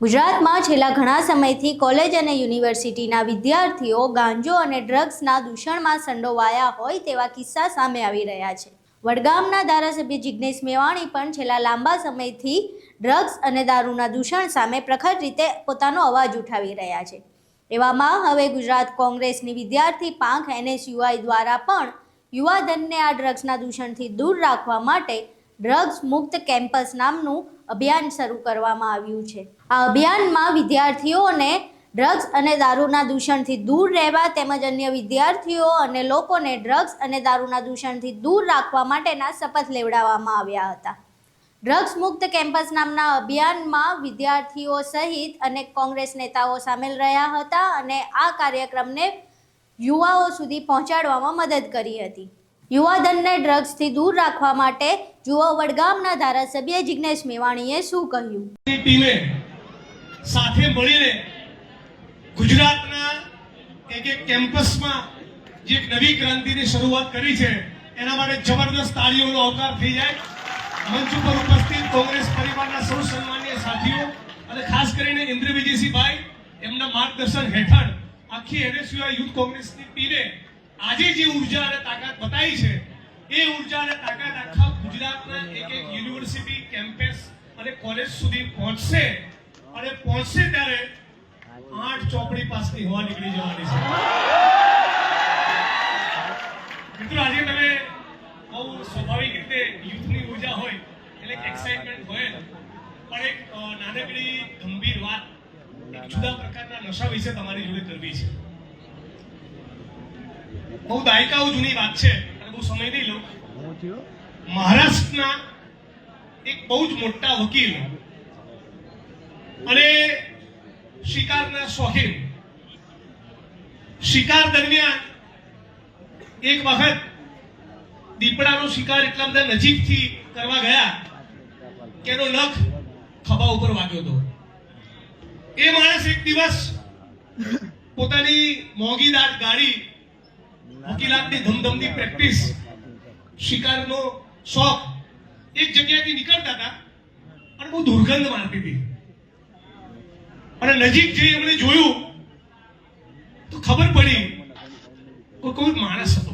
ગુજરાતમાં છેલ્લા ઘણા સમયથી કોલેજ અને યુનિવર્સિટીના વિદ્યાર્થીઓ ગાંજો અને ડ્રગ્સના દૂષણમાં સંડોવાયા હોય તેવા કિસ્સા સામે આવી રહ્યા છે। વડગામના ધારાસભ્ય જિગ્નેશ મેવાણી પણ છેલ્લા લાંબા સમયથી ડ્રગ્સ અને દારૂના દૂષણ સામે પ્રખર રીતે પોતાનો અવાજ ઉઠાવી રહ્યા છે। એવામાં હવે ગુજરાત કોંગ્રેસની વિદ્યાર્થી પાંખ NSUI દ્વારા પણ યુવાધનને આ ડ્રગ્સના દૂષણથી દૂર રાખવા માટે ડ્રગ્સ મુક્ત કેમ્પસ નામનું અભિયાન શરૂ કરવામાં આવ્યું છે। આ અભિયાનમાં વિદ્યાર્થીઓને ડ્રગ્સ અને દારૂના દૂષણથી દૂર રહેવા તેમજ અન્ય વિદ્યાર્થીઓ અને લોકોને ડ્રગ્સ અને દારૂના દૂષણથી દૂર રાખવા માટેના શપથ લેવડાવવામાં આવ્યા હતા। ડ્રગ્સ મુક્ત કેમ્પસ નામના અભિયાનમાં વિદ્યાર્થીઓ સહિત અનેક કોંગ્રેસ નેતાઓ સામેલ રહ્યા હતા અને આ કાર્યક્રમને યુવાઓ સુધી પહોંચાડવામાં મદદ કરી હતી। યુવાધનને ડ્રગ્સથી દૂર રાખવા માટે જુઓ વડગામના ધારાસભ્ય જિગ્નેશ મેવાણીએ શું કહ્યું। ટીમે સાથે મળીને ગુજરાતના એક કેમ્પસમાં જે એક નવી ક્રાંતિની શરૂઆત કરી છે એના માટે જબરદસ્ત તાળીઓનો આવકાર થઈ જાય। મંચ ઉપર ઉપસ્થિત કોંગ્રેસ પરિવારના સૌ સન્માનીય સાથીઓ અને ખાસ કરીને ઇન્દ્ર વિજયસિંહભાઈ એમના માર્ગદર્શન હેઠળ આખી NSUI યુથ કોંગ્રેસની ટીમે આજે જે ઉર્જા અને તાકાત બતાવી છે એ ઉર્જા અને તાકાત આખા ગુજરાતના એક યુનિવર્સિટી કેમ્પસ અને કોલેજ સુધી પહોંચશે અને પહોંચશે ત્યારે 8 ચોપડી પાસની હવા નીકળી જવાની છે। મિત્રો આજે તમે બહુ સ્વાભાવિક રીતે યુથની ઉર્જા હોય એટલે એક્સાઇટમેન્ટ હોય પણ એક નાનકડી ગંભીર વાત એક જુદા પ્રકારના નશા વિશે તમારી જોડે કરવી છે। બહુ દાયકાઓ જૂની વાત છે અને બહુ સમય નહીં લઉં। મહારાષ્ટ્રના એક બહુ જ મોટા વકીલ અને શિકારના શોખીન શિકાર દરમિયાન એક વખત દીપડાનો શિકાર એટલા બધા નજીકથી કરવા ગયા કે એનો નખ ખભા ઉપર વાગ્યો હતો। એ માણસ એક દિવસ પોતાની મોંઘીદાર ગાડી વકીલાતની ધમધમતી પ્રેક્ટિસ શિકારનો શોખ એક જગ્યાએથી નીકળતા હતા અને બહુ દુર્ગંધ મારતી હતી અને નજીક જઈ એમણે જોયું તો ખબર પડી કોઈ માણસ હતો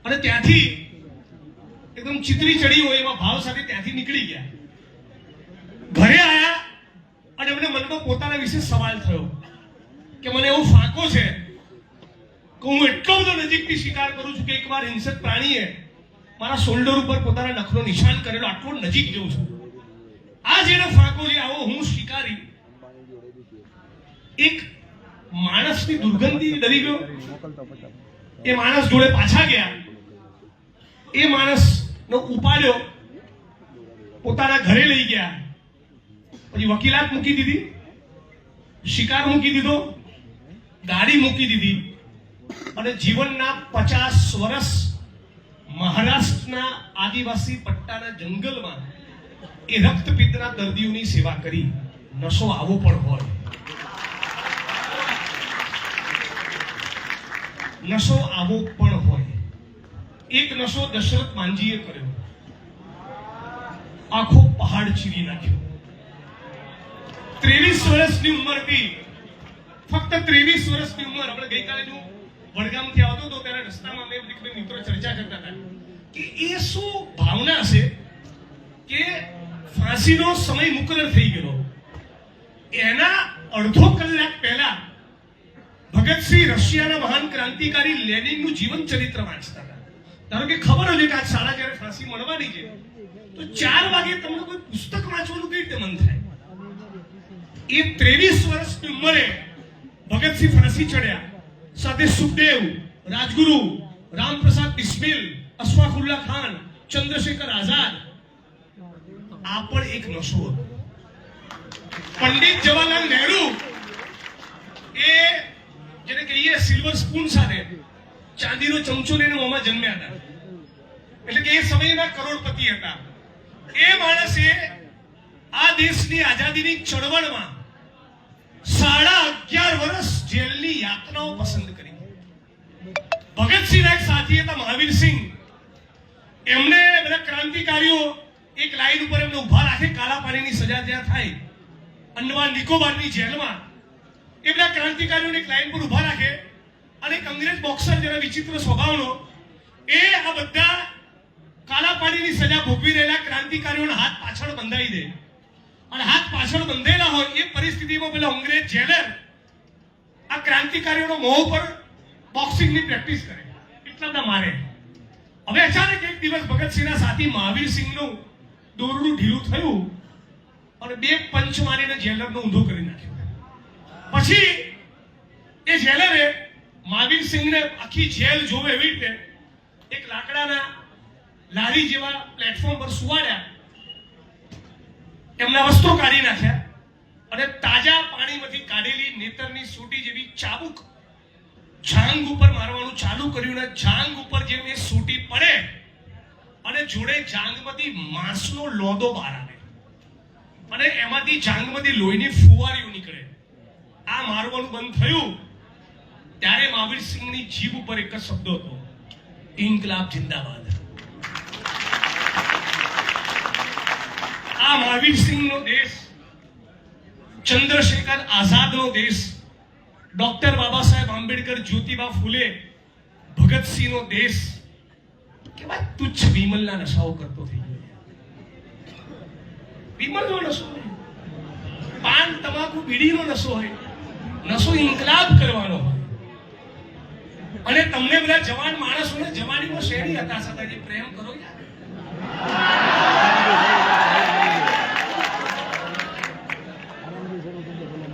અને ત્યાંથી એકદમ ચિતરી ચડી હોય એવા ભાવ સાથે ત્યાંથી નીકળી ગયા। ઘરે આયા અને એમને મનમાં પોતાના વિશે સવાલ થયો કે મને એવો ફાંકો છે કે હું એટલો બધો નજીકથી શિકાર કરું છું કે એકવાર હિંસક પ્રાણીએ મારા શોલ્ડર ઉપર પોતાના નખનો નિશાન કરેલો, આટલો નજીક જઉં છું। આ જેનો ફાંકો છે આવો હું શિકારી એક માણસની દુર્ગંધથી ડરી ગયો। એ માણસ જોડે પાછા ગયા, એ માણસનો ઉપાડ્યો, પોતાના ઘરે લઈ ગયા, પછી વકીલાત મૂકી દીધી, શિકાર મૂકી દીધો, ગાડી મૂકી દીધી અને જીવનના 50 વર્ષ મહારાષ્ટ્રના આદિવાસી પટ્ટાના જંગલમાં એ રક્તપિત્તના દર્દીઓની સેવા કરી। નશો આવો પણ હોય, નશો આવો પણ હોય। એક નશો દશરથ માંજીએ કર્યો, આખો પહાડ ચીરી નાખ્યો। 23 વર્ષની ઉંમરથી, ફક્ત 23 વર્ષની ઉંમર। આપણે ગઈકાલે જો વડગામથી આવતો હતો ત્યારે રસ્તામાં મેં મિત્રો ચર્ચા કરતા હતા કે એ શું ભાવના હશે કે ફાંસીનો સમય મુકરર થઈ ગયો, એના અડધો કલાક પહેલા ભગતસિંહ રશિયાના મહાન ક્રાંતિકારી લેનિનનું જીવન ચરિત્ર વાંચતા હતા। ધારો કે ખબર હોય કે આજ સાડા જ્યારે ફાંસી મળવાની છે તો 4 વાગે તમને કોઈ પુસ્તક વાંચવાનું કઈ રીતે મન થાય? એ 23 વર્ષની ઉંમરે ભગતસિંહ ફાંસી ચડ્યા, સાથે સુખદેવ, રાજગુરુ, રામપ્રસાદ બિસ્મિલ, અશફાકુલ્લા ખાન, ચંદ્રશેખર આઝાદ। આ પણ એક નશો હતો। પંડિત જવાહરલાલ નહેરુ એ જેને કહીએ સિલ્વર સ્પૂન સાથે ચાંદીનો ચમચો લઈને મોંમાં જન્મ્યા હતા, એટલે કે એ સમયના કરોડપતિ હતા। એ માણસે આ દેશની આઝાદીની ચળવળમાં 11.5 વર્ષ જેલની યાતનાઓ પસંદ કરી। ભગતસિંહના એક સાથી હતા મહાવીરસિંહ, એમને બધા ક્રાંતિકારીઓ એક લાઈન ઉપર એમને ઉભા રાખે, કાળા પાણીની સજા જ્યાં થાય અંડમાન નિકોબારની જેલમાં એ બધા ક્રાંતિકારીઓને એક લાઈન પર ઊભા રાખે અને એક અંગ્રેજ બોક્સર જેના વિચિત્ર સ્વભાવનો એ આ બધા કાલાપાડીની સજા ભોગવી રહેલા ક્રાંતિકારીઓના હાથ પાછળ બંધાઈ દે અને હાથ પાછળ બંધેલા હોય એ પરિસ્થિતિમાં પેલા અંગ્રેજ જેલર આ ક્રાંતિકારીઓનો મોં પર બોક્સિંગની પ્રેક્ટિસ કરે, એટલા બધા મારે. હવે અચાનક એક દિવસ ભગતસિંહના સાથી મહાવીરસિંહનું દોરડું ઢીલું થયું અને 2 પંચ મારીને જેલરનો ઊંધો કરી નાખ્યો. પછી એ જેલરે મહાવીરસિંહને આખી જેલ જોવે એવી રીતે એક લાકડાના લારી જેવા પ્લેટફોર્મ પર સુવાડ્યા, એમના વસ્ત્રો કાઢી નાખ્યા અને તાજા પાણીમાંથી કાઢેલી નેતરની સૂટી જેવી ચાબુક જાંગ ઉપર મારવાનું ચાલુ કર્યું ને જાંગ ઉપર જેમ એ સૂટી પડે અને જોડે જાંગમાંથી માંસનો લોદો બહાર આવે અને એમાંથી જાંગમાંથી લોહીની ફુવારીઓ નીકળે. આ મારવાનું બંધ થયું ત્યારે મહાવીરસિંહની જીભ ઉપર એક જ શબ્દ હતો, ઇન્કલાબ જિંદાબાદ. આ મહાવીરસિંહનો દેશ, ચંદ્રશેખર આઝાદનો દેશ, ડોક્ટર બાબા સાહેબ આંબેડકર, જ્યોતિબા ફૂલે, ભગતસિંહનો દેશ કેવા તુચ્છ વિમલના નશાઓ કરતો થઈ ગયો. વિમલનો નશો હોય, પાન તમાકુ બીડીનો નશો હોય, નશો ઇન્કલાબ કરવાનો હોય. અને તમને બધા જવાન માણસોને જવાનીમાં શેરી હતા છતાં જે પ્રેમ કરો યાર,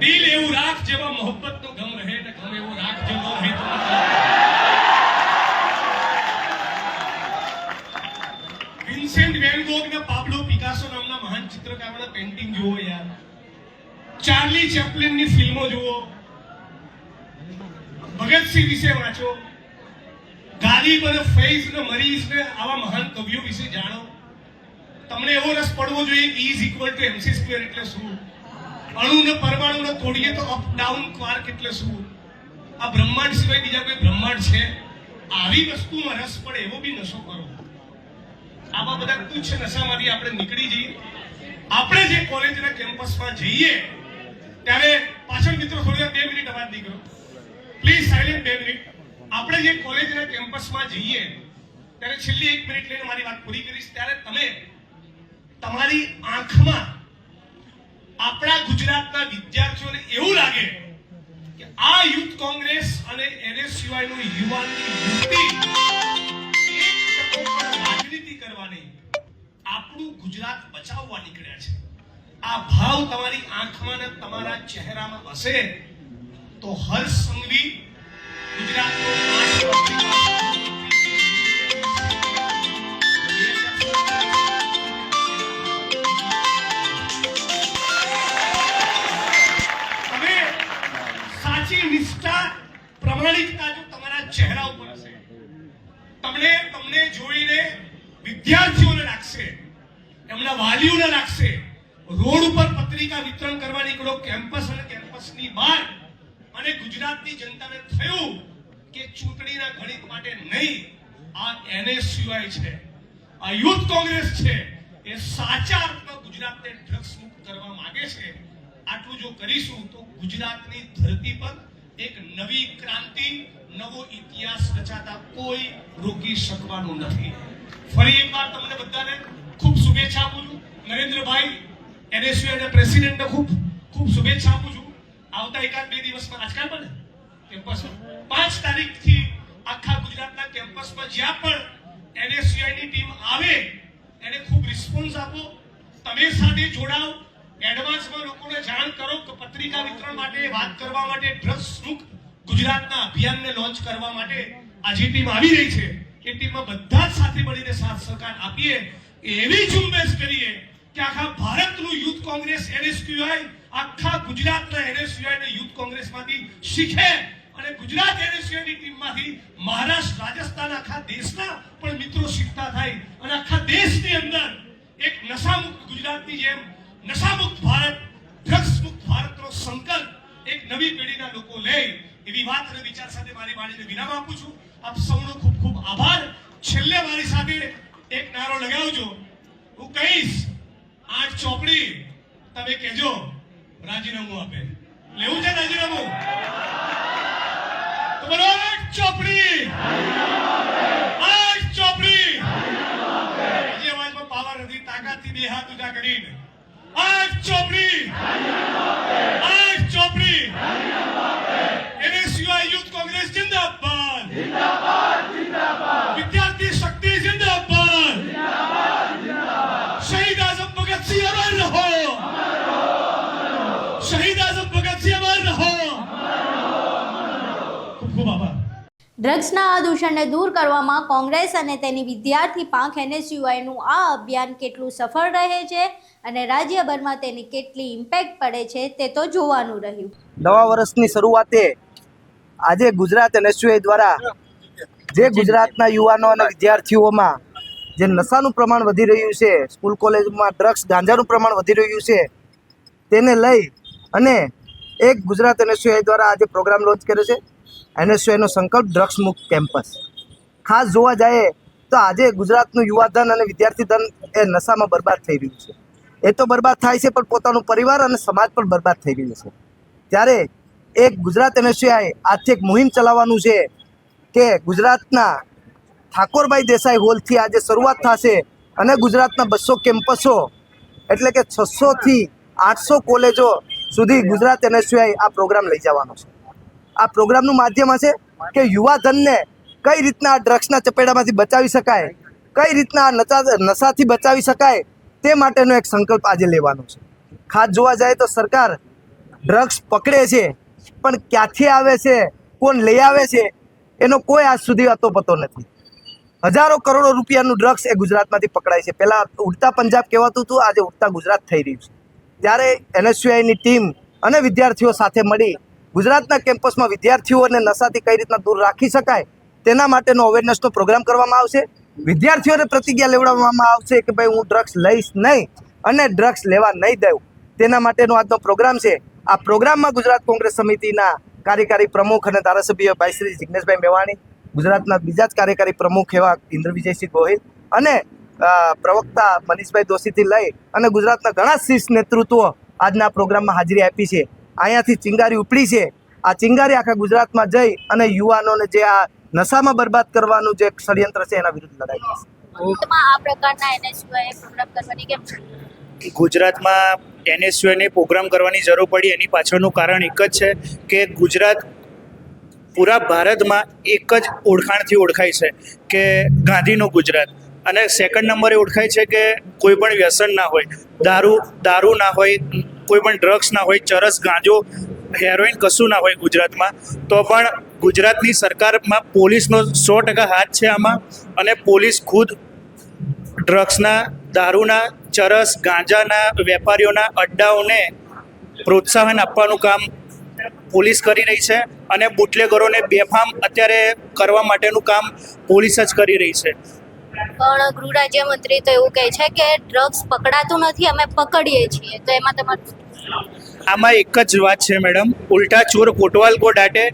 દિલ એવું રાખ જેવા મોહબ્બતનો ગમ રહે ને ગમ એવો રાખ જેવો રહે તો વિન્સેન્ટ વેન ગોગ ને પાબ્લો પિકાસો નામના મહાન ચિત્રકારોના પેઇન્ટિંગ જુઓ યાર, ચાર્લી ચેપ્લિનની ફિલ્મો જુઓ, ભગતસિંહ વિશે વાંચો, ગાલિબ અને ફૈઝ ને મરીઝ ને આવા મહાન કવિઓ વિશે જાણો. તમને એવો રસ પડવો જોઈએ E = mc² એટલે શું, અણુ ને પરમાણુ ને તોડીએ તો અપ ડાઉન ક્વાર્ક એટલે શું, આ બ્રહ્માંડ સિવાય બીજા કોઈ બ્રહ્માંડ છે, આવી વસ્તુમાં રસ પડે એવો બી નશો કરો. આવા બધા તુચ્છ નશામાંથી આપણે નીકળી જઈએ. આપણે જે કોલેજના કેમ્પસમાં જઈએ ત્યારે પાછળ મિત્રો થોડી 2 મિનિટ અવાજ નહીં કરો પ્લીઝ, સાયલેન્ટ 2 મિનિટ. આપણે જે કોલેજના કેમ્પસમાં જઈએ ત્યારે છેલ્લી 1 મિનિટ લઈને મારી વાત પૂરી કરીશ. ત્યારે તમે તમારી આંખમાં આપણા ગુજરાતના વિદ્યાર્થીઓને એવું લાગે કે આ યુથ કોંગ્રેસ અને NSUI નું યુવાનની વૃત્તિ રાજનીતિ કરવાની, આપણું ગુજરાત બચાવવા નીકળ્યા છે. આ ભાવ તમારી આંખમાં ને તમારા ચહેરામાં હશે તો હર્ષ સંઘવી ગુજરાતનો નિષ્ઠા પ્રમાણિકતા જો તમારા ચહેરા ઉપર હશે, તમને જોઈને વિદ્યાર્થીઓને લાગશે, એમના વાલીઓને લાગશે, રોડ ઉપર પત્રિકા વિતરણ કરવા નીકળો કેમ્પસ અને કેમ્પસની બહાર, અને ગુજરાતની જનતાને થયું કે ચૂંટણીના ગણિત માટે નહીં, આ NSUI છે, આ યુથ કોંગ્રેસ છે, એ સાચા અર્થમાં ગુજરાતને ડ્રગ્સ મુક્ત કરવા માંગે છે. આટલું જો કરીશું તો ગુજરાતની ધરતી પર એક નવી ક્રાંતિ, નવો ઇતિહાસ રચાતા કોઈ રોકી શકવાનું નથી. ફરી એકવાર તમને બધાને ખૂબ શુભેચ્છા આપું છું. નરેન્દ્રભાઈ NSUI ના પ્રેસિડેન્ટને ખૂબ ખૂબ શુભેચ્છા આપું છું. આવતા 1-2 દિવસમાં આજકાલ બને કેમ્પસ 5 તારીખથી આખા ગુજરાતના કેમ્પસમાં જ્યાં પણ NSUI ની ટીમ આવે એને ખૂબ રિસ્પોન્સ આપો. તમે સાથે જોડાઓ, એડવાન્સમાં લોકોને જાણ કરો કે પત્રિકા વિતરણ માટે, વાત કરવા માટે, ડ્રગ્સ મુક્ત ગુજરાતના અભિયાનને લોન્ચ કરવા માટે આ જે ટીમ આવી રહી છે એ ટીમમાં બધા જ સાથે મળીને સાથ સહકાર આપીએ, એવી ઝુંબેશ કરીએ કે આખા ભારતનું યુથ કોંગ્રેસ NSUI આખા ગુજરાતના NSUI ને યુથ કોંગ્રેસમાંથી શીખે અને ગુજરાત NSUI ની ટીમમાંથી મહારાષ્ટ્ર, રાજસ્થાન, આખા દેશના પણ મિત્રો શીખતા થાય અને આખા દેશની અંદર એક નશામુક્ત ગુજરાતની જેમ નશામુક્ત ભારત, ડ્રગ્સ મુક્ત ભારતનો સંકલ્પ એક નવી પેઢીના લોકો લે, એવી વાત અને વિચાર સાથે મારી વાણીને વિરામ આપું છું. આપ સૌનો ખૂબ ખૂબ આભાર. છેલ્લે મારી સાથે એક નારો લગાવજો. હું કહીશ 8 ચોપડી, તમે કહેજો રાજીનામું આપે. લેવું છે રાજીનામું? તો બોલો ચોપડી, ચોપડી. હજી અવાજમાં પાવર નથી, તાકાતથી બે હાથ ઊંચા કરીને ચોપડી, ચોપડી. એને સિવાય યુથ કોંગ્રેસ જિંદાબાદ, વિદ્યાર્થી શક્તિ જિંદાબાદ, શહીદ આઝમ ભગતસિંહ અમર રહો, શહીદ આઝમ ભગતસિંહ અમર રહો. ખૂબ ખૂબ આભાર. ડ્રગ્સના આ દૂષણને દૂર કરવામાં કોંગ્રેસ અને તેની વિદ્યાર્થી પાંખ NSUIનું આ અભિયાન કેટલું સફળ રહે છે અને રાજ્યભરમાં તેની કેટલી ઇમ્પેક્ટ પડે છે તે તો જોવાનું રહ્યું. નવા વર્ષની શરૂઆતે આજે ગુજરાત NSUI દ્વારા જે ગુજરાતના યુવાનો અને વિદ્યાર્થીઓમાં જે નશાનું પ્રમાણ વધી રહ્યું છે, સ્કૂલ કોલેજમાં ડ્રગ્સ ગાંજાનું પ્રમાણ વધી રહ્યું છે, તેને લઈ અને એક ગુજરાત NSUI દ્વારા આજે પ્રોગ્રામ લોન્ચ કર્યો છે. NSUIનો સંકલ્પ ડ્રગ્સ મુક્ત કેમ્પસ. ખાસ જોવા જાય તો આજે ગુજરાતનું યુવાધન અને વિદ્યાર્થી ધન એ નશામાં બરબાદ થઈ રહ્યું છે. એ તો બરબાદ થાય છે, પણ પોતાનું પરિવાર અને સમાજ પણ બરબાદ થઈ રહ્યું છે. ત્યારે એક ગુજરાત NSUI આજથી એક મુહિમ ચલાવવાનું છે કે ગુજરાતના ઠાકોરભાઈ દેસાઈ હોલથી આજે શરૂઆત થશે અને ગુજરાતના 200 કેમ્પસો એટલે કે 600થી 800 કોલેજો સુધી ગુજરાત NSUI આ પ્રોગ્રામ લઈ જવાનો છે. આ પ્રોગ્રામનું માધ્યમ હશે કે યુવાધનને કઈ રીતના ડ્રગ્સના ચપેડામાંથી બચાવી શકાય, કઈ રીતના નશાથી બચાવી શકાય, તે માટેનો એક સંકલ્પ આજે લેવાનો છે. ખાસ જોવા જાય તો સરકાર ડ્રગ્સ પકડે છે, પણ ક્યાંથી આવે છે, કોણ લઈ આવે છે, એનો કોઈ આજ સુધી અતોપતો નથી. હજારો કરોડો રૂપિયાનું ડ્રગ્સ એ ગુજરાતમાંથી પકડાય છે. પહેલાં ઉડતા પંજાબ કહેવાતું હતું, આજે ઉડતા ગુજરાત થઈ રહ્યું છે. ત્યારે NSUIની ટીમ અને વિદ્યાર્થીઓ સાથે મળી ગુજરાતના કેમ્પસમાં વિદ્યાર્થીઓને નશાથી કઈ રીતના દૂર રાખી શકાય તેના માટેનો અવેરનેસનો પ્રોગ્રામ કરવામાં આવશે. વિદ્યાર્થીઓને પ્રતિજ્ઞા લેવડાવવામાં આવશે કે ભાઈ હું ડ્રગ્સ લઈશ નહીં અને ડ્રગ્સ લેવા નહીં દઉં. તેના માટેનો આજનો પ્રોગ્રામ છે. આ પ્રોગ્રામમાં ગુજરાત કોંગ્રેસ સમિતિના કાર્યકારી પ્રમુખ અને ધારાસભ્ય ભાઈ શ્રી જિગ્નેશભાઈ મેવાણી, ગુજરાતના બીજા જ કાર્યકારી પ્રમુખ એવા ઇન્દ્રવિજયસિંહ ગોહિલ અને પ્રવક્તા મનીષભાઈ દોશીથી લઈ અને ગુજરાતના ઘણા શીર્ષ નેતૃત્વો આજના પ્રોગ્રામમાં હાજરી આપી છે. અહીંયાથી ચિંગારી ઉપડી છે. આ ચિંગારી આખા ગુજરાતમાં જઈ અને યુવાનોને જે આ નશામાં બરબાદ કરવાનું જે ષડયંત્ર છે એના વિરુદ્ધ લડાઈ છે. આ પ્રકારના NSUI પ્રોગ્રામ કરવાની કેમ છે? ગુજરાતમાં NSUIને પ્રોગ્રામ કરવાની જરૂર પડી એની પાછળનું કારણ એક જ છે કે ગુજરાત પૂરા ભારતમાં એક જ ઓળખાણથી ઓળખાય છે કે ગાંધીનું ગુજરાત, અને સેકન્ડ નંબરે ઓળખાય છે કે કોઈ પણ વ્યસન ના હોય, દારૂ ના હોય, કોઈ પણ ડ્રગ્સ ના હોય, ચરસ, ગાંજો, હેરોઇન કશું ના હોય ગુજરાતમાં. તો પણ ગુજરાતની સરકારમાં પોલીસનો 100% હાથ છે આમાં, અને પોલીસ ખુદ ડ્રગ્સના, દારૂના, ચરસ, ગાંજાના વેપારીઓના અડ્ડાઓને પ્રોત્સાહન આપવાનું કામ પોલીસ કરી રહી છે, અને બુટલેગરોને બેફામ અત્યારે કરવા માટેનું કામ પોલીસ જ કરી રહી છે. પણ ગૃહ રાજ્યમંત્રી તો એવું કહે છે કે ડ્રગ્સ પકડાતું નથી, અમે પકડીએ છીએ. તો એમાં તમારું આમાં એક જ વાત છે મેડમ, ઉલ્ટા ચોર કોટવાલ કો ડાટે.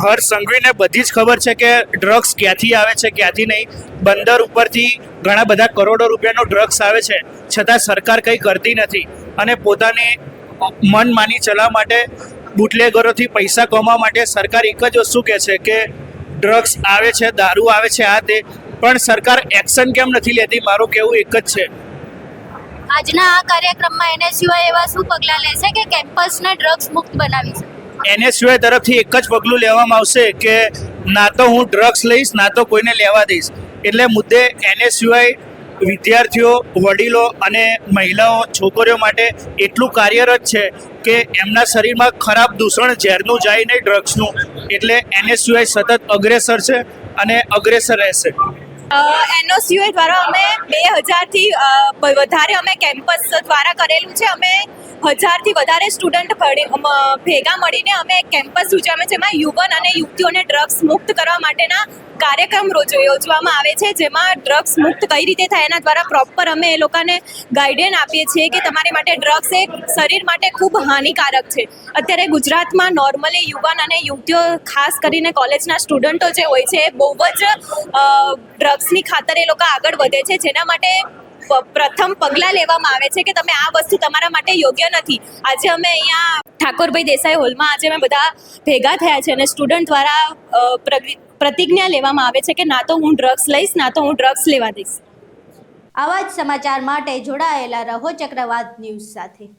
હર સંઘવીને બધી જ ખબર છે કે ડ્રગ્સ ક્યાંથી આવે છે, ક્યાંથી નહીં. બંદર ઉપરથી ઘણા બધા કરોડો રૂપિયાનો ડ્રગ્સ આવે છે, છતાં સરકાર કંઈ કરતી નથી, અને પોતાની મનમાની ચલાવવા માટે, બુટલેગરોથી પૈસા કમાવા માટે સરકાર એક જ વસ્તુ કહે છે કે ડ્રગ્સ આવે છે, દારૂ આવે છે, આ તે. પણ સરકાર એક્શન કેમ નથી લેતી? મારું કહેવું એક જ છે. આજના આ કાર્યક્રમમાં NSUI એવા શું પગલાં લેશે કે કેમ્પસને ડ્રગ્સ મુક્ત બનાવી શકે? NSUI તરફથી એક જ પગલું લેવામાં આવશે કે ના તો હું ડ્રગ્સ લઈશ, ના તો કોઈને લેવા દઈશ. એટલે મુદ્દે NSUI વિદ્યાર્થીઓ, વડીલો અને મહિલાઓ, છોકરીઓ માટે એટલું કાર્યરત છે કે એમના શરીરમાં ખરાબ દૂષણ ઝેરનું જાય નહીં, ડ્રગ્સનું. એટલે NSUI સતત અગ્રેસર છે અને અગ્રેસર રહેશે. NSUI દ્વારા અમે 2000થી વધારે અમે કેમ્પસ દ્વારા કરેલું છે. અમે 1000થી વધારે સ્ટુડન્ટ ભેગા મળીને અમે એક કેમ્પસ ઉજવ્યું, જેમાં યુવાન અને યુવતીઓને ડ્રગ્સ મુક્ત કરવા માટેના કાર્યક્રમ રોજ યોજવામાં આવે છે, જેમાં ડ્રગ્સ મુક્ત કઈ રીતે થાય એના દ્વારા પ્રોપર અમે એ લોકોને ગાઈડલાઈન આપીએ છીએ કે તમારી માટે ડ્રગ્સ એ શરીર માટે ખૂબ હાનિકારક છે. અત્યારે ગુજરાતમાં નોર્મલી યુવાન અને યુવતીઓ, ખાસ કરીને કોલેજના સ્ટુડન્ટો જે હોય છે, એ બહુ જ ડ્રગ્સની ખાતર એ લોકો આગળ વધે છે, જેના માટે પ્રથમ પગલાં લેવામાં આવે છે કે તમે આ વસ્તુ તમારા માટે યોગ્ય નથી. આજે અમે અહીંયા ઠાકોરભાઈ દેસાઈ હોલમાં આજે અમે બધા ભેગા થયા છે અને સ્ટુડન્ટ દ્વારા પ્રતિજ્ઞા લેવામાં આવે છે કે ના તો હું ડ્રગ્સ લઈશ, ના તો હું ડ્રગ્સ લેવા દઈશ. આવા જ સમાચાર માટે જોડાયેલા રહો ચક્રવાત ન્યૂઝ સાથે.